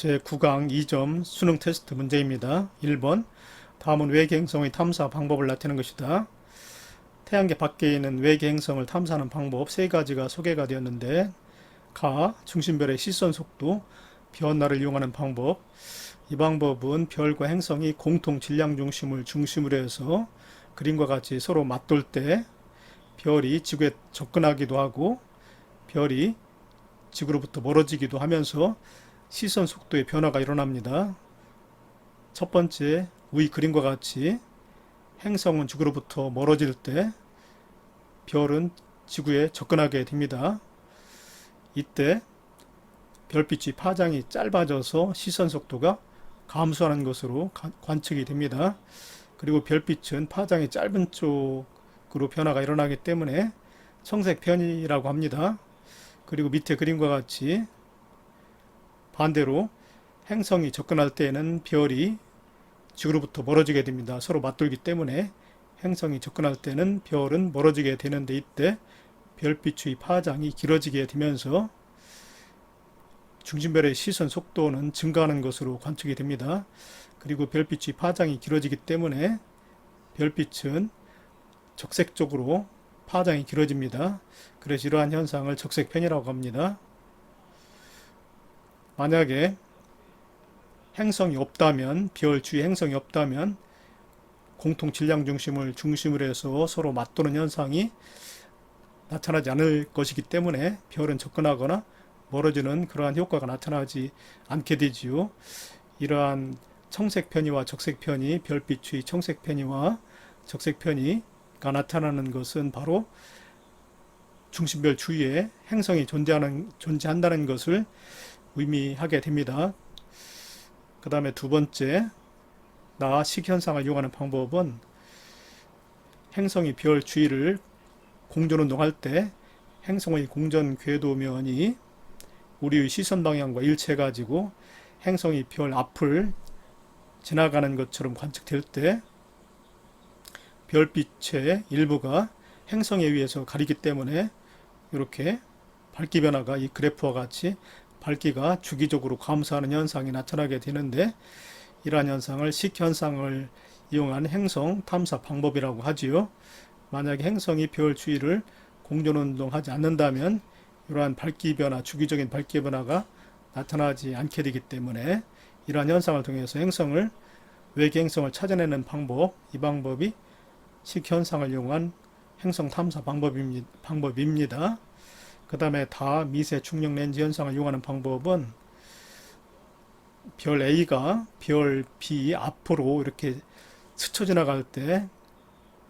제9강 2점 수능 테스트 문제입니다. 1번. 다음은 외계 행성의 탐사 방법을 나타낸 것이다. 태양계 밖에 있는 외계 행성을 탐사하는 방법 세 가지가 소개가 되었는데, 가, 중심별의 시선 속도, 변화를 이용하는 방법. 이 방법은 별과 행성이 공통 질량 중심을 중심으로 해서 그림과 같이 서로 맞돌 때 별이 지구에 접근하기도 하고 별이 지구로부터 멀어지기도 하면서 시선 속도의 변화가 일어납니다. 첫 번째, 위 그림과 같이 행성은 지구로부터 멀어질 때 별은 지구에 접근하게 됩니다. 이때 별빛의 파장이 짧아져서 시선 속도가 감소하는 것으로 관측이 됩니다. 그리고 별빛은 파장이 짧은 쪽으로 변화가 일어나기 때문에 청색 편이라고 합니다. 그리고 밑에 그림과 같이 반대로 행성이 접근할 때에는 별이 지구로부터 멀어지게 됩니다. 서로 맞돌기 때문에 행성이 접근할 때는 별은 멀어지게 되는데, 이때 별빛의 파장이 길어지게 되면서 중심별의 시선 속도는 증가하는 것으로 관측이 됩니다. 그리고 별빛의 파장이 길어지기 때문에 별빛은 적색 쪽으로 파장이 길어집니다. 그래서 이러한 현상을 적색편이라고 합니다. 만약에 행성이 없다면, 별 주위에 행성이 없다면 공통 질량 중심을 중심으로 해서 서로 맞도는 현상이 나타나지 않을 것이기 때문에 별은 접근하거나 멀어지는 그러한 효과가 나타나지 않게 되지요. 이러한 청색 편이와 적색 편이, 별빛의 청색 편이와 적색 편이가 나타나는 것은 바로 중심별 주위에 행성이 존재한다는 것을 의미하게 됩니다. 그 다음에 두 번째, 식현상을 이용하는 방법은 행성이 별 주위를 공전운동할 때 행성의 공전 궤도면이 우리의 시선 방향과 일치해가지고 행성이 별 앞을 지나가는 것처럼 관측될 때 별빛의 일부가 행성에 의해서 가리기 때문에 이렇게 밝기 변화가 이 그래프와 같이 밝기가 주기적으로 감소하는 현상이 나타나게 되는데, 이러한 현상을 식현상을 이용한 행성 탐사 방법이라고 하지요. 만약에 행성이 별 주위를 공전운동하지 않는다면 이러한 밝기 변화, 주기적인 밝기 변화가 나타나지 않게 되기 때문에 이러한 현상을 통해서 외계 행성을 찾아내는 방법, 이 방법이 식현상을 이용한 행성 탐사 방법입니다. 그 다음에 미세 중력 렌즈 현상을 이용하는 방법은 별 A가 별 B 앞으로 이렇게 스쳐 지나갈 때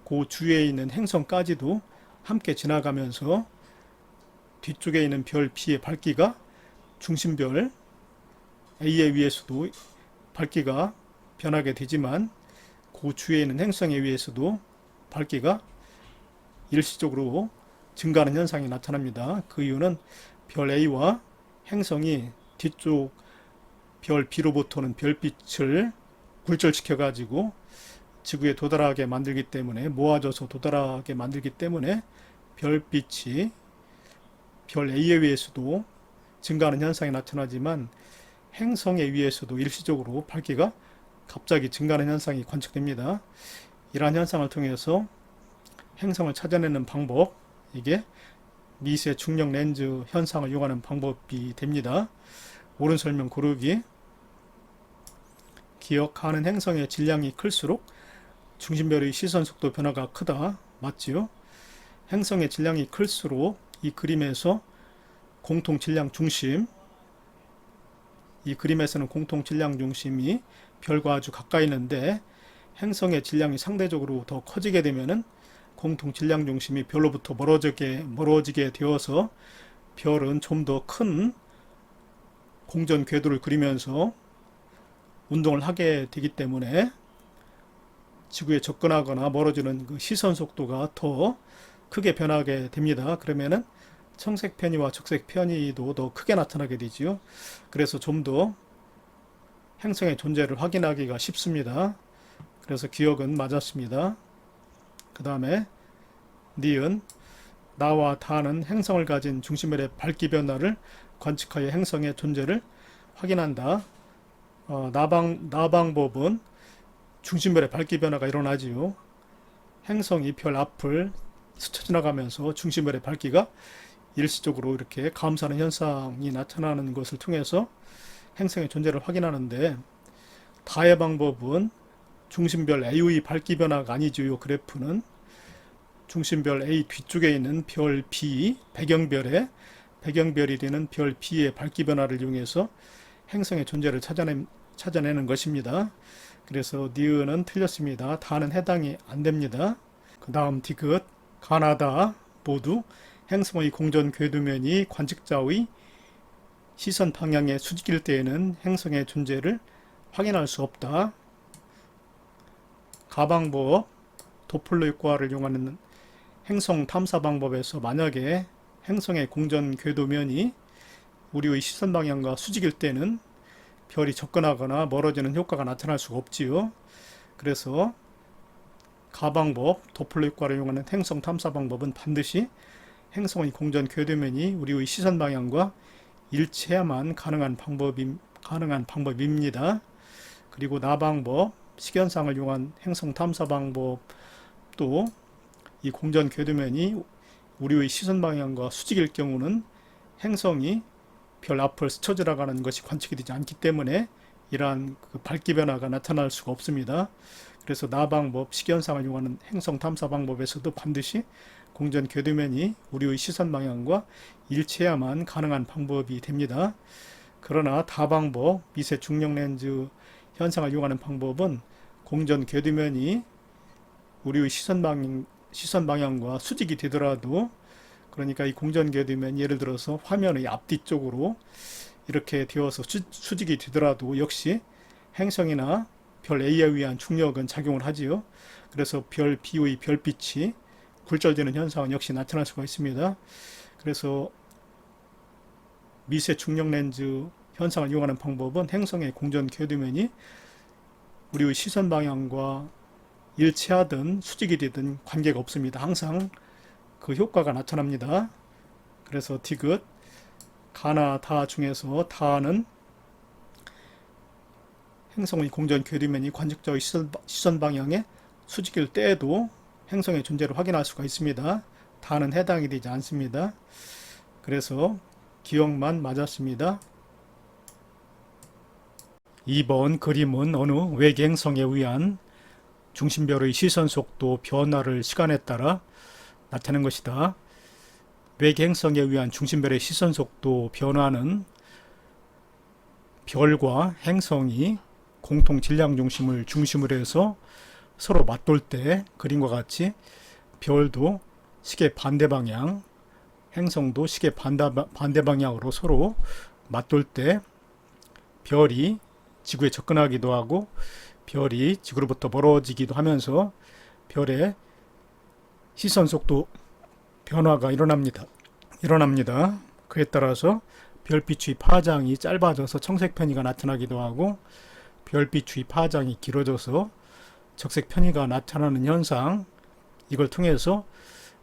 그 주위에 있는 행성까지도 함께 지나가면서 뒤쪽에 있는 별 B의 밝기가 중심별 A에 의해서도 밝기가 변하게 되지만 그 주위에 있는 행성에 의해서도 밝기가 일시적으로 증가하는 현상이 나타납니다. 그 이유는 별 A와 행성이 뒤쪽 별 B로부터는 별빛을 굴절시켜 가지고 지구에 도달하게 만들기 때문에, 모아져서 도달하게 만들기 때문에 별빛이 별 A에 의해서도 증가하는 현상이 나타나지만 행성에 의해서도 일시적으로 밝기가 갑자기 증가하는 현상이 관측됩니다. 이러한 현상을 통해서 행성을 찾아내는 방법, 이게 미세 중력 렌즈 현상을 이용하는 방법이 됩니다. 옳은 설명 고르기. 기억하는 행성의 질량이 클수록 중심별의 시선 속도 변화가 크다. 맞지요? 행성의 질량이 클수록 이 그림에서 공통 질량 중심, 이 그림에서는 공통 질량 중심이 별과 아주 가까이 있는데 행성의 질량이 상대적으로 더 커지게 되면은 공통 질량 중심이 별로부터 멀어지게 되어서 별은 좀 더 큰 공전 궤도를 그리면서 운동을 하게 되기 때문에 지구에 접근하거나 멀어지는 그 시선 속도가 더 크게 변하게 됩니다. 그러면은 청색 편이와 적색 편이도 더 크게 나타나게 되지요. 그래서 좀 더 행성의 존재를 확인하기가 쉽습니다. 그래서 기억은 맞았습니다. 그 다음에 니은, 나와 다는 행성을 가진 중심별의 밝기 변화를 관측하여 행성의 존재를 확인한다. 나방법은 중심별의 밝기 변화가 일어나지요. 행성이 별 앞을 스쳐 지나가면서 중심별의 밝기가 일시적으로 이렇게 감소하는 현상이 나타나는 것을 통해서 행성의 존재를 확인하는데, 다의 방법은 중심별 A의 밝기 변화가 아니지요. 그래프는 중심별 A 뒤쪽에 있는 별 B, 배경별이 되는 별 B의 밝기 변화를 이용해서 행성의 존재를 찾아내는 것입니다. 그래서 니은은 틀렸습니다. 다는 해당이 안 됩니다. 그 다음 디귿, 가나다 모두 행성의 공전 궤도면이 관측자의 시선 방향에 수직일 때에는 행성의 존재를 확인할 수 없다. 가방법, 도플러 효과를 이용하는 행성 탐사 방법에서 만약에 행성의 공전 궤도면이 우리의 시선 방향과 수직일 때는 별이 접근하거나 멀어지는 효과가 나타날 수가 없지요. 그래서 가방법, 도플러 효과를 이용하는 행성 탐사 방법은 반드시 행성의 공전 궤도면이 우리의 시선 방향과 일치해야만 가능한 방법입니다. 그리고 나방법, 식현상을 이용한 행성 탐사 방법도 이 공전 궤도면이 우리의 시선 방향과 수직일 경우는 행성이 별 앞을 스쳐 지나가는 것이 관측이 되지 않기 때문에 이러한 밝기 변화가 나타날 수가 없습니다. 그래서 나방법, 식현상을 이용하는 행성 탐사 방법에서도 반드시 공전 궤도면이 우리의 시선 방향과 일치해야만 가능한 방법이 됩니다. 그러나 다방법, 미세 중력 렌즈 현상을 이용하는 방법은 공전 궤도면이 우리의 시선 방향과 수직이 되더라도, 그러니까 이 공전 궤도면 예를 들어서 화면의 앞뒤쪽으로 이렇게 되어서 수직이 되더라도 역시 행성이나 별 A에 의한 중력은 작용을 하지요. 그래서 별 B의 별빛이 굴절되는 현상은 역시 나타날 수가 있습니다. 그래서 미세 중력 렌즈 현상을 이용하는 방법은 행성의 공전 궤도면이 우리의 시선 방향과 일치하든 수직이 되든 관계가 없습니다. 항상 그 효과가 나타납니다. 그래서 디귿, 가나 다 중에서 다는 행성의 공전 궤도면이 관측자의 시선 방향에 수직일 때에도 행성의 존재를 확인할 수가 있습니다. 다는 해당이 되지 않습니다. 그래서 기억만 맞았습니다. 2번 그림은 어느 외계 행성에 의한 중심별의 시선 속도 변화를 시간에 따라 나타내는 것이다. 외계 행성에 의한 중심별의 시선 속도 변화는 별과 행성이 공통 질량 중심을 중심으로 해서 서로 맞돌 때, 그림과 같이 별도 시계 반대 방향, 행성도 시계 반대 방향으로 서로 맞돌 때 별이 지구에 접근하기도 하고 별이 지구로부터 멀어지기도 하면서 별의 시선 속도 변화가 일어납니다. 그에 따라서 별빛의 파장이 짧아져서 청색 편의가 나타나기도 하고 별빛의 파장이 길어져서 적색 편의가 나타나는 현상, 이걸 통해서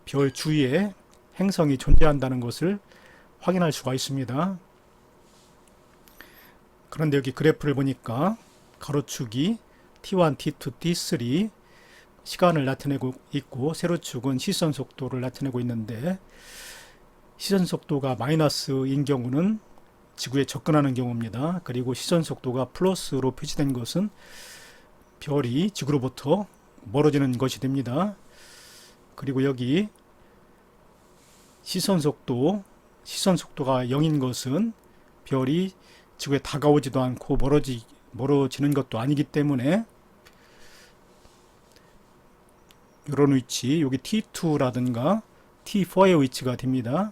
별 주위에 행성이 존재한다는 것을 확인할 수가 있습니다. 그런데 여기 그래프를 보니까 가로축이 T1, T2, T3 시간을 나타내고 있고 세로축은 시선 속도를 나타내고 있는데, 시선 속도가 마이너스인 경우는 지구에 접근하는 경우입니다. 그리고 시선 속도가 플러스로 표시된 것은 별이 지구로부터 멀어지는 것이 됩니다. 그리고 여기 시선 속도가 0인 것은 별이 지구에 다가오지도 않고 멀어지는 것도 아니기 때문에 이런 위치, 여기 T2라든가 T4의 위치가 됩니다.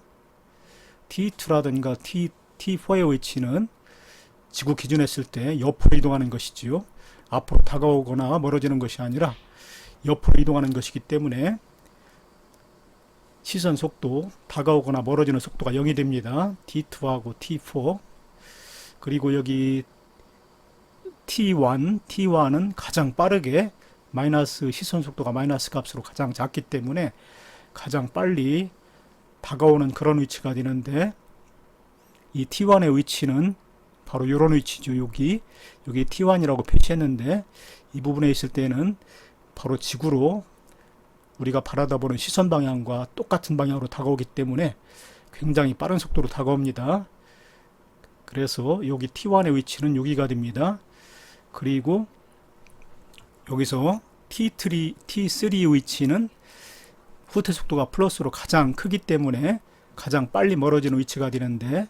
T2라든가 T4의 위치는 지구 기준에 했을 때 옆으로 이동하는 것이지요. 앞으로 다가오거나 멀어지는 것이 아니라 옆으로 이동하는 것이기 때문에 시선 속도, 다가오거나 멀어지는 속도가 0이 됩니다. T2하고 T4. 그리고 여기 T1은 가장 빠르게 시선 속도가 마이너스 값으로 가장 작기 때문에 가장 빨리 다가오는 그런 위치가 되는데, 이 T1의 위치는 바로 이런 위치죠. 여기 T1이라고 표시했는데 이 부분에 있을 때는 바로 지구로 우리가 바라다보는 시선 방향과 똑같은 방향으로 다가오기 때문에 굉장히 빠른 속도로 다가옵니다. 그래서 여기 T1의 위치는 여기가 됩니다. 그리고 여기서 T3의 위치는 후퇴 속도가 플러스로 가장 크기 때문에 가장 빨리 멀어지는 위치가 되는데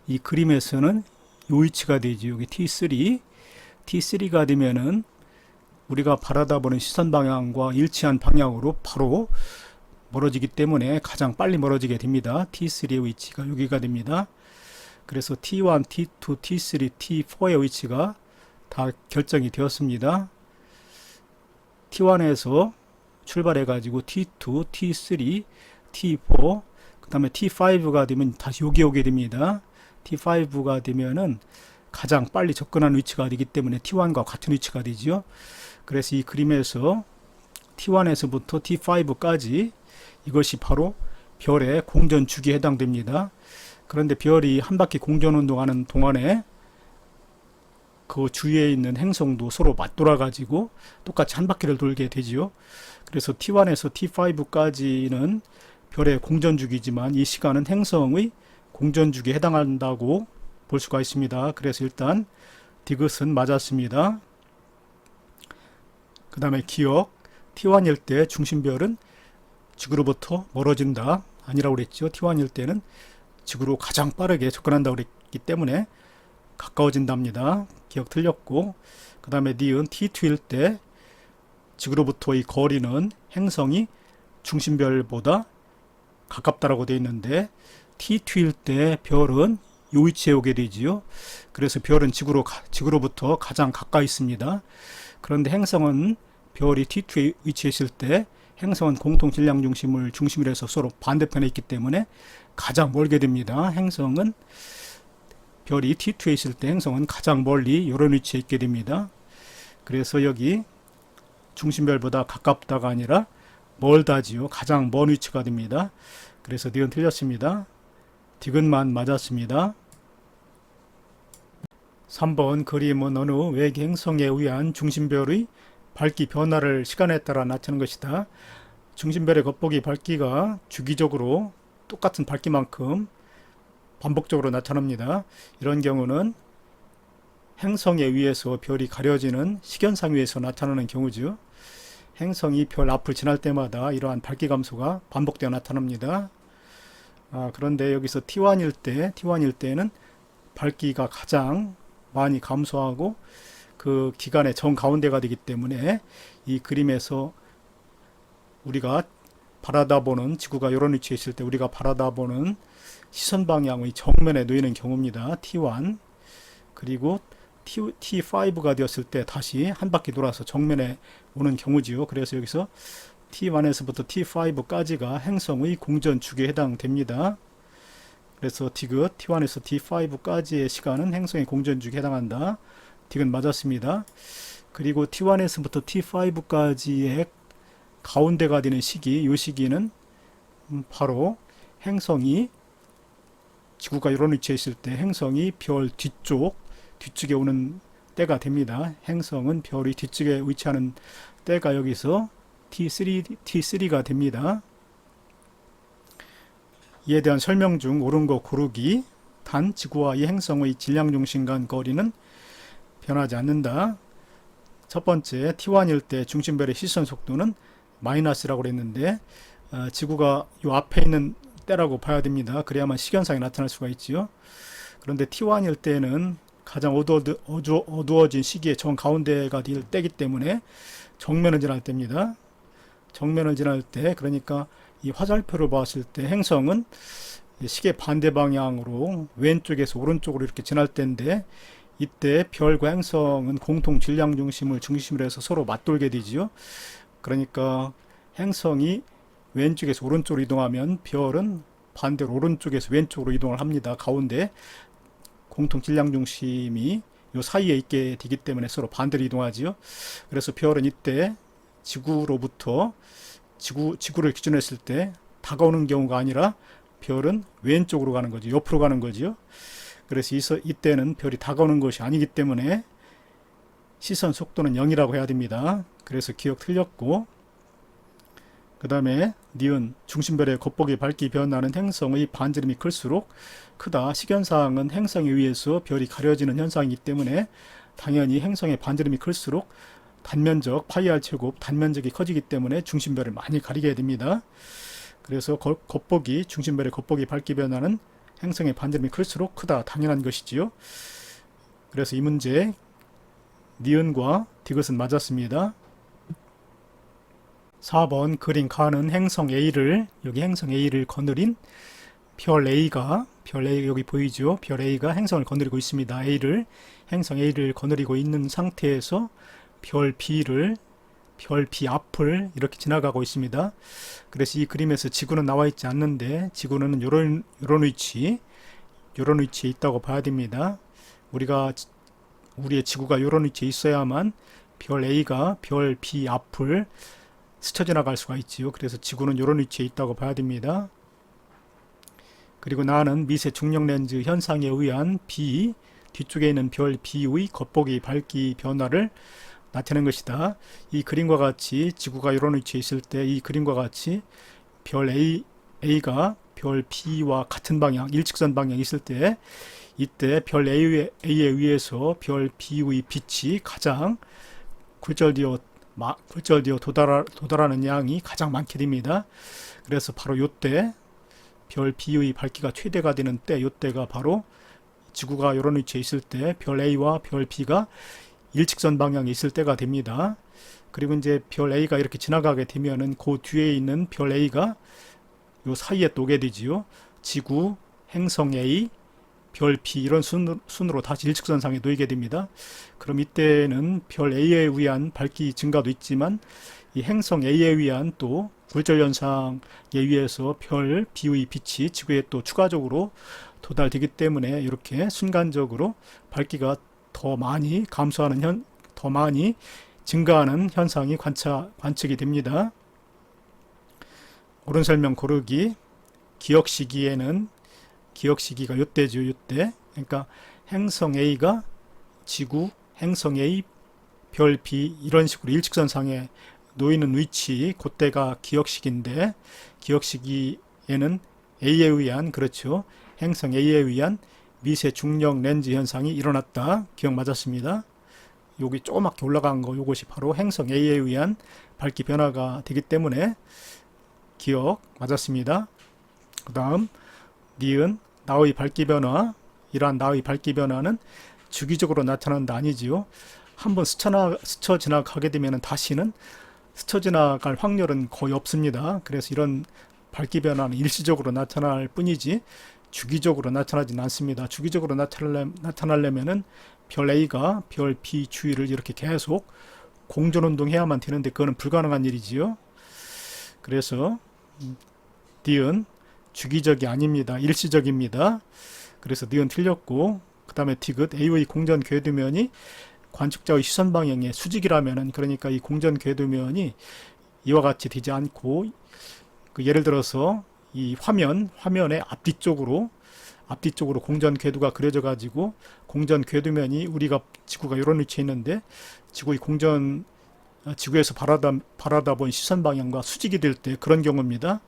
이 그림에서는 이 위치가 되죠. 여기 T3가 되면은 우리가 바라다보는 시선 방향과 일치한 방향으로 바로 멀어지기 때문에 가장 빨리 멀어지게 됩니다. T3의 위치가 여기가 됩니다. 그래서 T1, T2, T3, T4의 위치가 다 결정이 되었습니다. T1에서 출발해 가지고 T2, T3, T4, 그 다음에 T5가 되면 다시 여기 오게 됩니다. T5가 되면은 가장 빨리 접근하는 위치가 되기 때문에 T1과 같은 위치가 되죠. 그래서 이 그림에서 T1에서부터 T5까지 이것이 바로 별의 공전 주기에 해당됩니다. 그런데 별이 한 바퀴 공전 운동하는 동안에 그 주위에 있는 행성도 서로 맞돌아 가지고 똑같이 한 바퀴를 돌게 되지요. 그래서 T1에서 T5까지는 별의 공전 주기지만 이 시간은 행성의 공전 주기에 해당한다고 볼 수가 있습니다. 그래서 일단 디귿은 맞았습니다. 그 다음에 기억, T1일 때 중심별은 지구로부터 멀어진다 아니라고 그랬죠. T1일 때는 지구로 가장 빠르게 접근한다고 그랬기 때문에 가까워진답니다. 기억 틀렸고, 그 다음에 니은 T2일 때 지구로부터의 거리는 행성이 중심별보다 가깝다라고 되어 있는데 T2일 때 별은 이 위치에 오게 되지요. 그래서 별은 지구로부터 가장 가까이 있습니다. 그런데 행성은 별이 T2에 위치해 있을 때 행성은 공통 질량 중심을 중심으로 해서 서로 반대편에 있기 때문에 가장 멀게 됩니다. 행성은 별이 T2에 있을 때 행성은 가장 멀리 이런 위치에 있게 됩니다. 그래서 여기 중심별보다 가깝다가 아니라 멀다지요. 가장 먼 위치가 됩니다. 그래서 니은 틀렸습니다. 디귿만 맞았습니다. 3번 그림은 어느 외계 행성에 의한 중심별의 밝기 변화를 시간에 따라 나타내는 것이다. 중심별의 겉보기 밝기가 주기적으로 똑같은 밝기만큼 반복적으로 나타납니다. 이런 경우는 행성에 의해서 별이 가려지는 식연상위에서 나타나는 경우죠. 행성이 별 앞을 지날 때마다 이러한 밝기 감소가 반복되어 나타납니다. 그런데 여기서 T1일 때는 밝기가 가장 많이 감소하고 그 기간의 정가운데가 되기 때문에 이 그림에서 우리가 바라다보는 지구가 이런 위치에 있을 때 우리가 바라다보는 시선 방향의 정면에 놓이는 경우입니다. T1 그리고 T5가 되었을 때 다시 한 바퀴 돌아서 정면에 오는 경우지요. 그래서 여기서 T1에서부터 T5까지가 행성의 공전 주기에 해당됩니다. 그래서 디귿 T1에서 T5까지의 시간은 행성의 공전 주기에 해당한다. 디귿 맞았습니다. 그리고 T1에서부터 T5까지의 가운데가 되는 시기, 이 시기는 바로 행성이 지구가 이런 위치에 있을 때 행성이 별 뒤쪽에 오는 때가 됩니다. 행성은 별이 뒤쪽에 위치하는 때가 여기서 T3가 됩니다. 이에 대한 설명 중 옳은 거 고르기. 단 지구와 이 행성의 질량 중심 간 거리는 변하지 않는다. 첫 번째 T1일 때 중심별의 시선 속도는 마이너스라고 그랬는데 지구가 이 앞에 있는 때라고 봐야 됩니다. 그래야만 식연상이 나타날 수가 있지요. 그런데 T1일 때는 가장 어두워진 시기의 정가운데가 될 때이기 때문에 정면을 지날 때입니다. 정면을 지날 때, 그러니까 이 화살표를 봤을 때 행성은 시계 반대 방향으로 왼쪽에서 오른쪽으로 이렇게 지날 때인데 이때 별과 행성은 공통 질량 중심을 중심으로 해서 서로 맞돌게 되지요. 그러니까 행성이 왼쪽에서 오른쪽으로 이동하면 별은 반대로 오른쪽에서 왼쪽으로 이동을 합니다. 가운데 공통 질량 중심이 요 사이에 있게 되기 때문에 서로 반대로 이동하지요. 그래서 별은 이때 지구로부터 지구를 기준으로 했을 때 다가오는 경우가 아니라 별은 왼쪽으로 가는 거죠. 옆으로 가는 거죠. 그래서 이때는 별이 다가오는 것이 아니기 때문에 시선 속도는 0이라고 해야 됩니다. 그래서 기억 틀렸고, 그 다음에 니은 중심별의 겉보기 밝기 변하는 행성의 반지름이 클수록 크다. 시견상은 행성에 의해서 별이 가려지는 현상이기 때문에 당연히 행성의 반지름이 클수록 단면적 파이r 제곱 단면적이 커지기 때문에 중심별을 많이 가리게 됩니다. 그래서 겉보기 중심별의 겉보기 밝기 변하는 행성의 반지름이 클수록 크다. 당연한 것이지요. 그래서 이 문제 니은과 디귿은 맞았습니다. 4번 그림 가는 행성 A를 여기 행성 A를 거느린 별 A가 여기 보이죠? 별 A가 행성을 거느리고 있습니다. 행성 A를 거느리고 있는 상태에서 별 B 앞을 이렇게 지나가고 있습니다. 그래서 이 그림에서 지구는 나와 있지 않는데 지구는 이런 위치에 있다고 봐야 됩니다. 우리의 지구가 이런 위치에 있어야만 별 A가 별 B 앞을 스쳐 지나갈 수가 있지요. 그래서 지구는 이런 위치에 있다고 봐야 됩니다. 그리고 나는 미세 중력 렌즈 현상에 의한 B 뒤쪽에 있는 별 B의 겉보기 밝기 변화를 나타낸 것이다. 이 그림과 같이 지구가 이런 위치에 있을 때 이 그림과 같이 별 A가 별 B와 같은 방향, 일직선 방향에 있을 때 이때 별 A에 의해서 별 B의 빛이 가장 굴절되어 도달하는 양이 가장 많게 됩니다. 그래서 바로 이때 별 B의 밝기가 최대가 되는 때 이때가 바로 지구가 이런 위치에 있을 때 별 A와 별 B가 일직선 방향에 있을 때가 됩니다. 그리고 이제 별 A가 이렇게 지나가게 되면은 그 뒤에 있는 별 A가 요 사이에 또 오게 되지요. 지구, 행성 A, 별 B 이런 순으로 다시 일직선상에 놓이게 됩니다. 그럼 이때는 별 A에 의한 밝기 증가도 있지만 이 행성 A에 의한 또 굴절 현상에 의해서 별 B의 빛이 지구에 또 추가적으로 도달되기 때문에 이렇게 순간적으로 밝기가 더 많이 더 많이 증가하는 현상이 관측이 됩니다. 옳은 설명 고르기. 기억 시기가 요때죠. 요때. 그러니까 행성 A가 지구, 행성 A, 별 B 이런 식으로 일직선상에 놓이는 위치, 그때가 기억 시기인데 기억 시기에는 A에 의한 행성 A에 의한 미세 중력 렌즈 현상이 일어났다. 기억 맞았습니다. 여기 조그맣게 올라간 거 요것이 바로 행성 A에 의한 밝기 변화가 되기 때문에 기억 맞았습니다. 그 다음 니은 나의 밝기 변화. 이러한 나의 밝기 변화는 주기적으로 나타난다 아니지요. 한번 스쳐 지나가게 되면 다시는 스쳐 지나갈 확률은 거의 없습니다. 그래서 이런 밝기 변화는 일시적으로 나타날 뿐이지 주기적으로 나타나지는 않습니다. 주기적으로 나타나려면은 별 A가 별 B 주위를 이렇게 계속 공전운동 해야만 되는데 그거는 불가능한 일이지요. 그래서 니은 주기적이 아닙니다. 일시적입니다. 그래서 니은 틀렸고 그 다음에 디귿 A의 공전 궤도면이 관측자의 시선 방향의 수직이라면은 그러니까 이 공전 궤도면이 이와 같이 되지 않고 예를 들어서 이 화면의 앞뒤쪽으로 공전 궤도가 그려져 가지고 공전 궤도면이 지구가 이런 위치에 있는데 지구에서 바라다 본 시선 방향과 수직이 될 때 그런 경우입니다.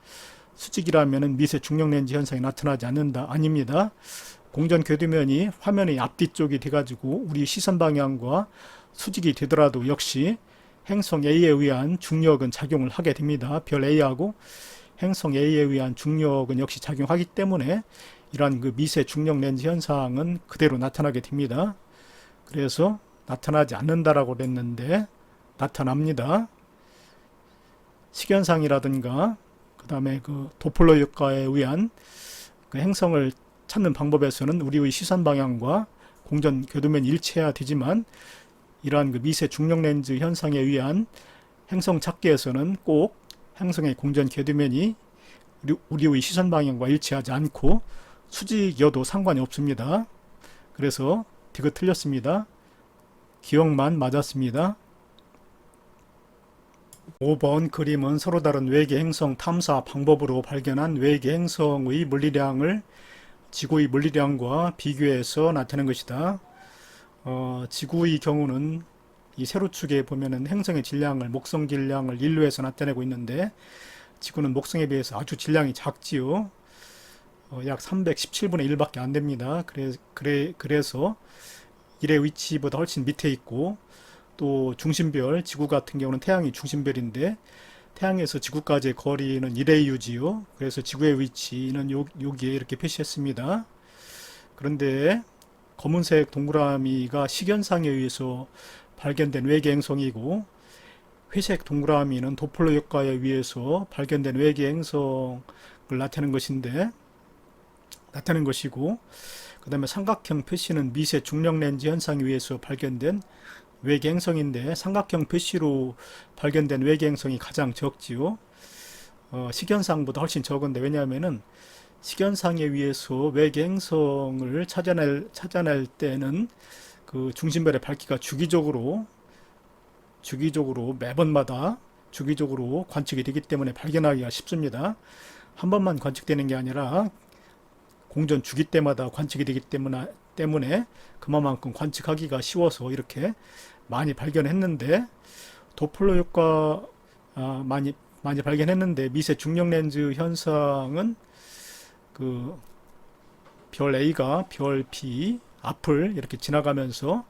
수직이라면은 미세 중력 렌즈 현상이 나타나지 않는다. 아닙니다. 공전 궤도면이 화면의 앞뒤쪽이 돼가지고 우리 시선 방향과 수직이 되더라도 역시 행성 A에 의한 중력은 작용을 하게 됩니다. 별 A하고 행성 A에 의한 중력은 역시 작용하기 때문에 이러한 그 미세 중력 렌즈 현상은 그대로 나타나게 됩니다. 그래서 나타나지 않는다라고 그랬는데 나타납니다. 식현상이라든가 그 다음에 그 도플러 효과에 의한 그 행성을 찾는 방법에서는 우리의 시선 방향과 공전 궤도면이 일치해야 되지만 이러한 그 미세 중력 렌즈 현상에 의한 행성 찾기에서는 꼭 행성의 공전 궤도면이 우리의 시선 방향과 일치하지 않고 수직이어도 상관이 없습니다. 그래서 디귿 틀렸습니다. 기억만 맞았습니다. 5번 그림은 서로 다른 외계 행성 탐사 방법으로 발견한 외계 행성의 물리량을 지구의 물리량과 비교해서 나타낸 것이다. 지구의 경우는 이 세로축에 보면은 행성의 질량을, 목성 질량을 일로해서 나타내고 있는데, 지구는 목성에 비해서 아주 질량이 작지요. 약 317분의 1밖에 안 됩니다. 그래서 1의 위치보다 훨씬 밑에 있고, 또 중심별, 지구 같은 경우는 태양이 중심별인데, 태양에서 지구까지의 거리는 1의 유지요. 그래서 지구의 위치는 여기에 이렇게 표시했습니다. 그런데 검은색 동그라미가 식연상에 의해서 발견된 외계 행성이고, 회색 동그라미는 도플러 효과에 의해서 발견된 외계 행성을 나타내는 것이고, 그 다음에 삼각형 표시는 미세 중력 렌즈 현상에 의해서 발견된 외계 행성인데, 삼각형 표시로 발견된 외계 행성이 가장 적지요. 식연상보다 훨씬 적은데, 왜냐하면은 식연상에 의해서 외계 행성을 찾아낼 때는 그 중심별의 밝기가 주기적으로 매번마다 주기적으로 관측이 되기 때문에 발견하기가 쉽습니다. 한 번만 관측되는 게 아니라 공전 주기 때마다 관측이 되기 때문에 그만큼 관측하기가 쉬워서 이렇게 많이 발견했는데, 도플러 효과 많이 발견했는데, 미세 중력 렌즈 현상은 그 별 A가 별 B 앞을 이렇게 지나가면서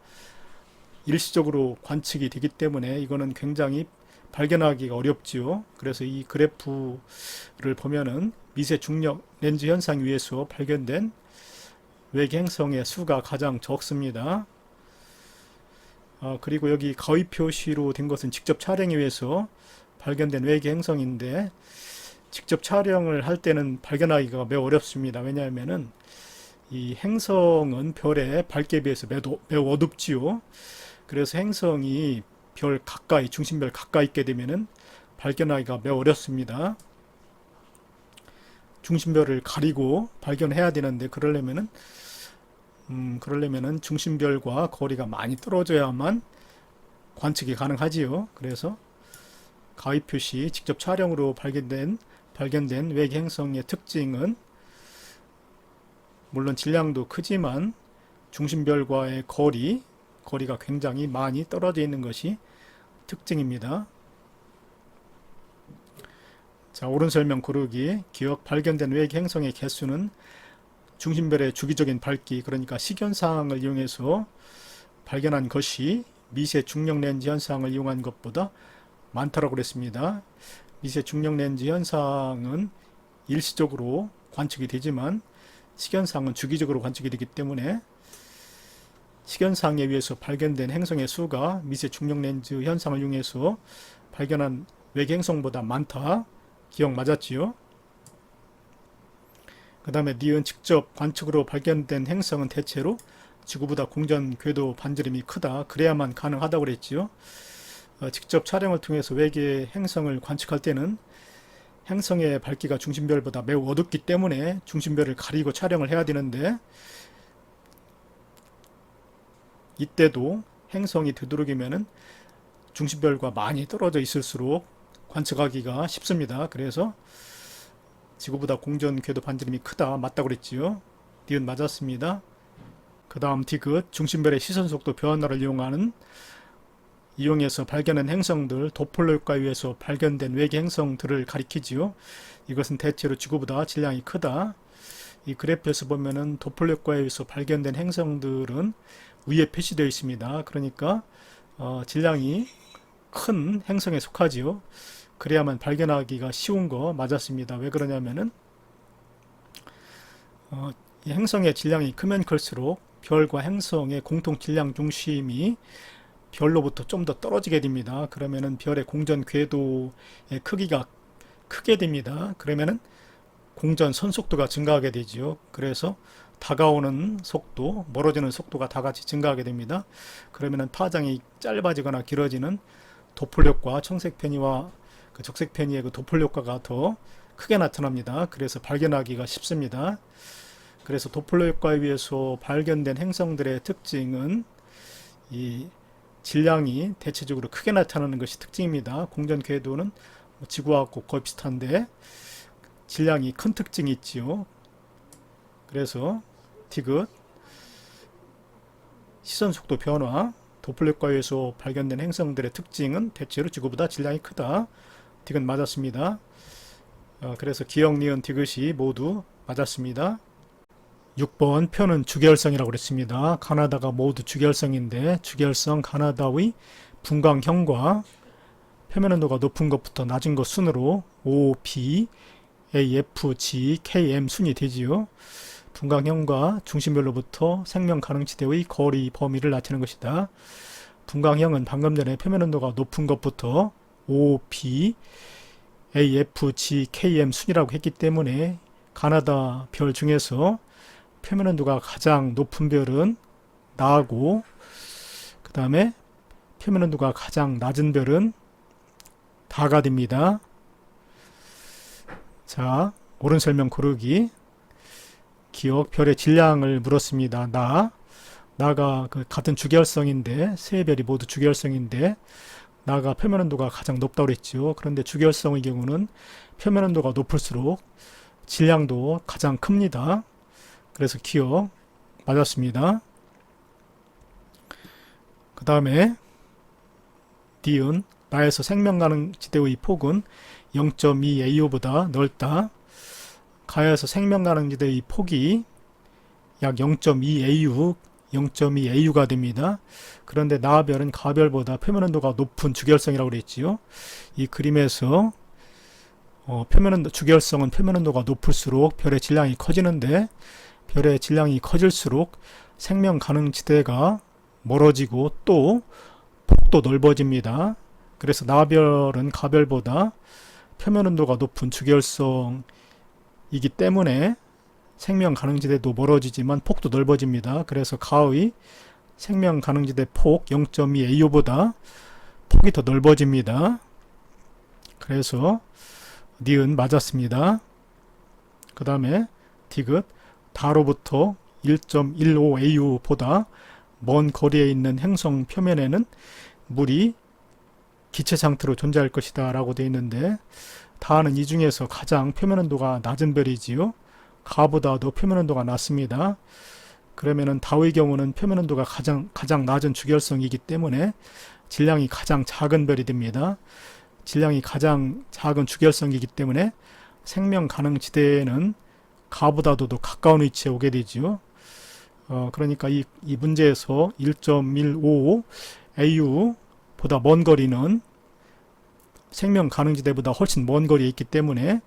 일시적으로 관측이 되기 때문에 이거는 굉장히 발견하기가 어렵지요. 그래서 이 그래프를 보면은 미세 중력 렌즈 현상에 의해서 발견된 외계 행성의 수가 가장 적습니다. 그리고 여기 가위 표시로 된 것은 직접 촬영에 의해서 발견된 외계 행성인데, 직접 촬영을 할 때는 발견하기가 매우 어렵습니다. 왜냐하면은 이 행성은 별의 밝기에 비해서 매우 어둡지요. 그래서 행성이 별 가까이, 중심별 가까이 있게 되면은 발견하기가 매우 어렵습니다. 중심별을 가리고 발견해야 되는데, 그러려면은 중심별과 거리가 많이 떨어져야만 관측이 가능하지요. 그래서 가위 표시, 직접 촬영으로 발견된 외계 행성의 특징은 물론 질량도 크지만 중심별과의 거리가 굉장히 많이 떨어져 있는 것이 특징입니다. 자, 옳은 설명 고르기. 기억, 발견된 외계 행성의 개수는 중심별의 주기적인 밝기, 그러니까 식연상을 이용해서 발견한 것이 미세 중력 렌즈 현상을 이용한 것보다 많다라고 그랬습니다. 미세 중력 렌즈 현상은 일시적으로 관측이 되지만 식연상은 주기적으로 관측이 되기 때문에 식연상에 의해서 발견된 행성의 수가 미세 중력 렌즈 현상을 이용해서 발견한 외계 행성보다 많다. 기억 맞았지요? 그 다음에 니은 직접 관측으로 발견된 행성은 대체로 지구보다 공전 궤도 반지름이 크다. 그래야만 가능하다고 그랬지요. 직접 촬영을 통해서 외계 행성을 관측할 때는 행성의 밝기가 중심별보다 매우 어둡기 때문에 중심별을 가리고 촬영을 해야 되는데, 이때도 행성이 되도록이면은 중심별과 많이 떨어져 있을수록 관측하기가 쉽습니다. 그래서 지구보다 공전 궤도 반지름이 크다. 맞다고 그랬지요. 니은 맞았습니다. 그 다음 디귿, 중심별의 시선 속도 변화를 이용해서 발견한 행성들, 도플러 효과에 의해서 발견된 외계 행성들을 가리키지요. 이것은 대체로 지구보다 질량이 크다. 이 그래프에서 보면은 도플러 효과에 의해서 발견된 행성들은 위에 표시되어 있습니다. 그러니까 질량이 큰 행성에 속하지요. 그래야만 발견하기가 쉬운 거 맞았습니다. 왜 그러냐면은 이 행성의 질량이 크면 클수록 별과 행성의 공통 질량 중심이 별로부터 좀 더 떨어지게 됩니다. 그러면은 별의 공전 궤도의 크기가 크게 됩니다. 그러면은 공전 선속도가 증가하게 되지요. 그래서 다가오는 속도, 멀어지는 속도가 다 같이 증가하게 됩니다. 그러면은 파장이 짧아지거나 길어지는 도플러 효과, 청색 편의와 그 적색 편의의 그 도플러 효과가 더 크게 나타납니다. 그래서 발견하기가 쉽습니다. 그래서 도플러 효과에 의해서 발견된 행성들의 특징은 이 질량이 대체적으로 크게 나타나는 것이 특징입니다. 공전 궤도는 지구하고 거의 비슷한데 질량이 큰 특징이 있지요. 그래서 디귿 시선 속도 변화, 도플렉과에서 발견된 행성들의 특징은 대체로 지구보다 질량이 크다. 디귿 맞았습니다. 그래서 기역, 니은, 디귿이 모두 맞았습니다. 6번 표는 주계열성이라고 그랬습니다. 가나다가 모두 주계열성인데 주계열성 가나다의 분광형과 표면 온도가 높은 것부터 낮은 것 순으로 O, B, A, F, G, K, M 순이 되지요. 분광형과 중심별로부터 생명 가능지대의 거리 범위를 나타내는 것이다. 분광형은 방금 전에 표면 온도가 높은 것부터 O, B, A, F, G, K, M 순이라고 했기 때문에 가나다 별 중에서 표면 온도가 가장 높은 별은 나고, 그 다음에 표면 온도가 가장 낮은 별은 다가 됩니다. 자, 옳은 설명 고르기. 기억, 별의 질량을 물었습니다. 나가 같은 주계열성인데, 세 별이 모두 주계열성인데, 나가 표면 온도가 가장 높다고 그랬죠. 그런데 주계열성의 경우는 표면 온도가 높을수록 질량도 가장 큽니다. 그래서 기억 맞았습니다. 그 다음에 니은, 나에서 생명 가능 지대의 폭은 0.2 AU보다 넓다. 가에서 생명 가능 지대의 폭이 약 0.2 AU, 0.2 AU가 됩니다. 그런데 나별은 가별보다 표면 온도가 높은 주계열성이라고 그랬지요. 이 그림에서 주계열성은 표면 온도가 높을수록 별의 질량이 커지는데, 별의 질량이 커질수록 생명 가능 지대가 멀어지고 또 폭도 넓어집니다. 그래서 나별은 가별보다 표면 온도가 높은 주계열성이기 때문에 생명 가능지대도 멀어지지만 폭도 넓어집니다. 그래서 가의 생명 가능지대 폭 0.2 AU보다 폭이 더 넓어집니다. 그래서 니은 맞았습니다. 그 다음에 디귿, 다로부터 1.15 AU보다 먼 거리에 있는 행성 표면에는 물이 기체 상태로 존재할 것이다 라고 되어 있는데, 다는 이 중에서 가장 표면 온도가 낮은 별이지요. 가보다도 표면 온도가 낮습니다. 그러면은 다의 경우는 표면 온도가 가장 낮은 주계열성이기 때문에 질량이 가장 작은 별이 됩니다. 질량이 가장 작은 주계열성이기 때문에 생명 가능 지대에는 가보다도 더 가까운 위치에 오게 되지요. 그러니까 이 문제에서 1.15 AU보다 먼 거리는 생명 가능지대보다 훨씬 먼 거리에 있기 때문에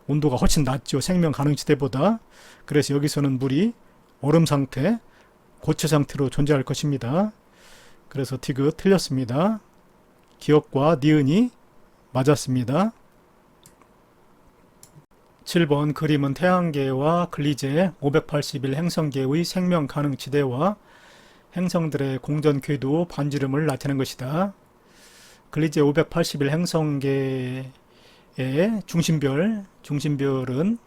온도가 훨씬 낮죠. 생명 가능지대보다. 그래서 여기서는 물이 얼음 상태, 고체 상태로 존재할 것입니다. 그래서 디귿 틀렸습니다. 기역과 니은이 맞았습니다. 7번 그림은 태양계와 근리제 581 행성계의 생명 가능 지대와 행성들의 공전 궤도 반지름을 나타낸 것이다. 근리제 581 행성계의 중심별은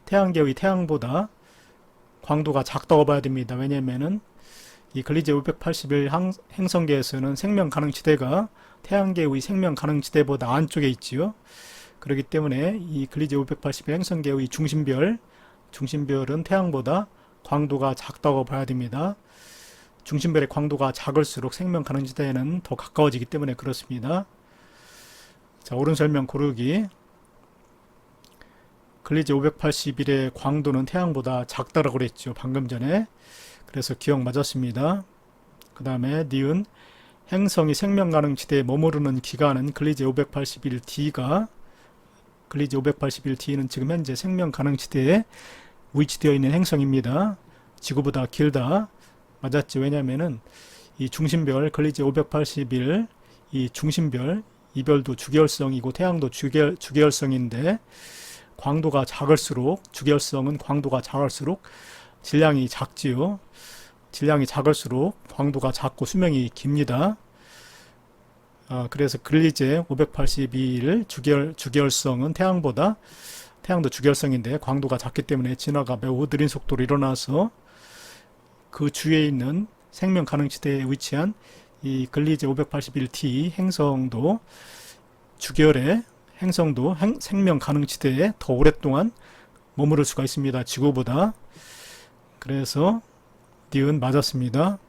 태양계의 태양보다 광도가 작다고 봐야 됩니다. 왜냐면은 이 근리제 581 행성계에서는 생명 가능 지대가 태양계의 생명 가능 지대보다 안쪽에 있지요. 그렇기 때문에 이 근리제 581 행성계의 중심별은 태양보다 광도가 작다고 봐야 됩니다. 중심별의 광도가 작을수록 생명 가능 지대에는 더 가까워지기 때문에 그렇습니다. 자, 옳은 설명 고르기. 근리제 581의 광도는 태양보다 작다라고 그랬죠. 방금 전에. 그래서 기억 맞았습니다. 그 다음에 니은, 행성이 생명 가능 지대에 머무르는 기간은 근리제 581D가 근리제 581D는 지금 현재 생명 가능 지대에 위치되어 있는 행성입니다. 지구보다 길다. 맞았지. 왜냐면은 이 중심별 근리제 581 이 중심별 이 별도 주계열성이고 태양도 주계열성인데 광도가 작을수록 주계열성은 광도가 작을수록 질량이 작지요. 질량이 작을수록 광도가 작고 수명이 깁니다. 그래서 근리제 581 주계열성은 태양도 주계열성인데 광도가 작기 때문에 진화가 매우 느린 속도로 일어나서 그 주위에 있는 생명 가능지대에 위치한 이 근리제 581T 행성도 주계열의 행성도 생명 가능지대에 더 오랫동안 머무를 수가 있습니다. 지구보다. 그래서 니은 맞았습니다.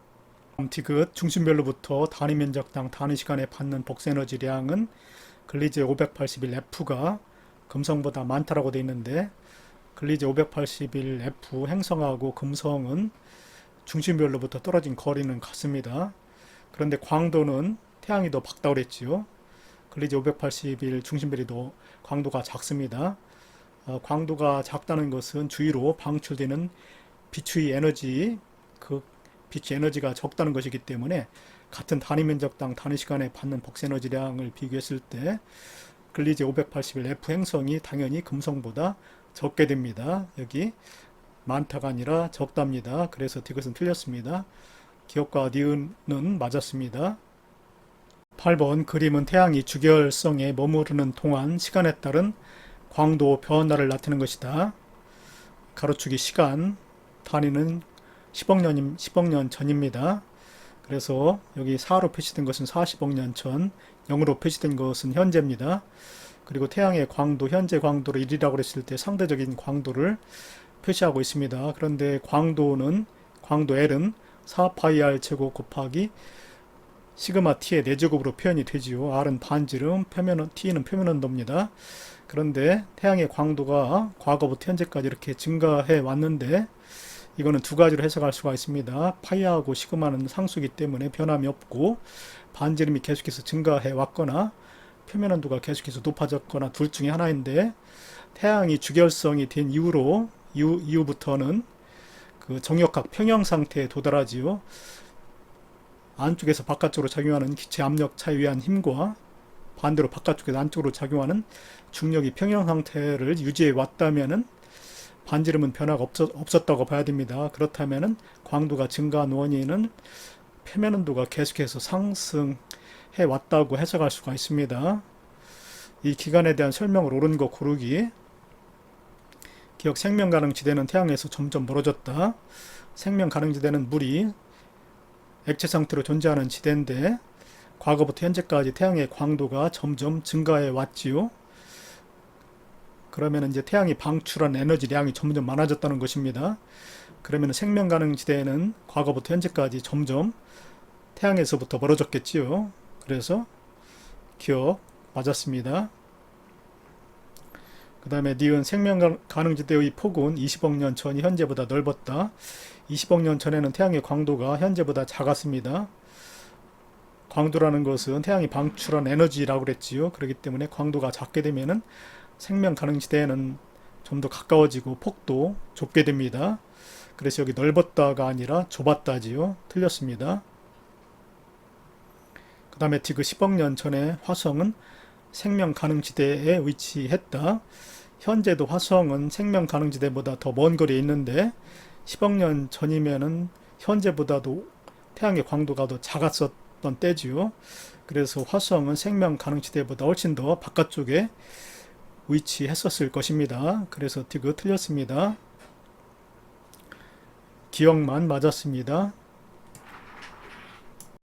디귿 중심별로부터 단위 면적당 단위 시간에 받는 복사에너지량은 글리제 581F가 금성보다 많다라고 되어 있는데, 글리제 581F 행성하고 금성은 중심별로부터 떨어진 거리는 같습니다. 그런데 광도는 태양이 더 밝다고 그랬지요. 글리제 581 중심별이 더 광도가 작습니다. 광도가 작다는 것은 주위로 방출되는 빛의 에너지, 그 빛의 에너지가 적다는 것이기 때문에 같은 단위 면적당 단위 시간에 받는 복사에너지량을 비교했을 때 글리제 581F 행성이 당연히 금성보다 적게 됩니다. 여기 많다가 아니라 적답니다. 그래서 디귿은 틀렸습니다. 기억과 니은은 맞았습니다. 8번 그림은 태양이 주결성에 머무르는 동안 시간에 따른 광도 변화를 나타내는 것이다. 가로축이 시간, 단위는 10억 년 전입니다. 그래서 여기 4로 표시된 것은 40억 년 전, 0으로 표시된 것은 현재입니다. 그리고 태양의 광도, 현재 광도를 1이라고 했을 때 상대적인 광도를 표시하고 있습니다. 그런데 광도 L은 4파이R 제곱 곱하기 시그마 T의 4제곱으로 표현이 되지요. R은 반지름, T는 표면 온도입니다. 그런데 태양의 광도가 과거부터 현재까지 이렇게 증가해 왔는데, 이거는 두 가지로 해석할 수가 있습니다. 파이하고 시그마는 상수이기 때문에 변함이 없고, 반지름이 계속해서 증가해 왔거나 표면 온도가 계속해서 높아졌거나 둘 중에 하나인데, 태양이 주결성이 된 이후부터는 그 정역학 평형 상태에 도달하지요. 안쪽에서 바깥쪽으로 작용하는 기체 압력 차에 의한 힘과 반대로 바깥쪽에서 안쪽으로 작용하는 중력이 평형 상태를 유지해 왔다면은 반지름은 변화가 없었다고 봐야 됩니다. 그렇다면은 광도가 증가한 원인은 표면 온도가 계속해서 상승해 왔다고 해석할 수가 있습니다. 이 기간에 대한 설명을 옳은 거 고르기. 기억 생명 가능 지대는 태양에서 점점 멀어졌다. 생명 가능 지대는 물이 액체 상태로 존재하는 지대인데, 과거부터 현재까지 태양의 광도가 점점 증가해 왔지요. 그러면 이제 태양이 방출한 에너지량이 점점 많아졌다는 것입니다. 그러면 생명 가능 지대는 과거부터 현재까지 점점 태양에서부터 멀어졌겠지요. 그래서 기억 맞았습니다. 그 다음에 니은 생명 가능 지대의 폭은 20억 년 전이 현재보다 넓었다. 20억 년 전에는 태양의 광도가 현재보다 작았습니다. 광도라는 것은 태양이 방출한 에너지라고 그랬지요. 그렇기 때문에 광도가 작게 되면은 생명 가능 지대에는 좀 더 가까워지고 폭도 좁게 됩니다. 그래서 여기 넓었다가 아니라 좁았다지요. 틀렸습니다. 그 다음에 디귿 10억 년 전에 화성은 생명 가능 지대에 위치했다. 현재도 화성은 생명 가능 지대보다 더 먼 거리에 있는데 10억 년 전이면은 현재보다도 태양의 광도가 더 작았었던 때지요. 그래서 화성은 생명 가능 지대보다 훨씬 더 바깥쪽에 위치했었을 것입니다. 그래서 디귿 틀렸습니다. 기억만 맞았습니다.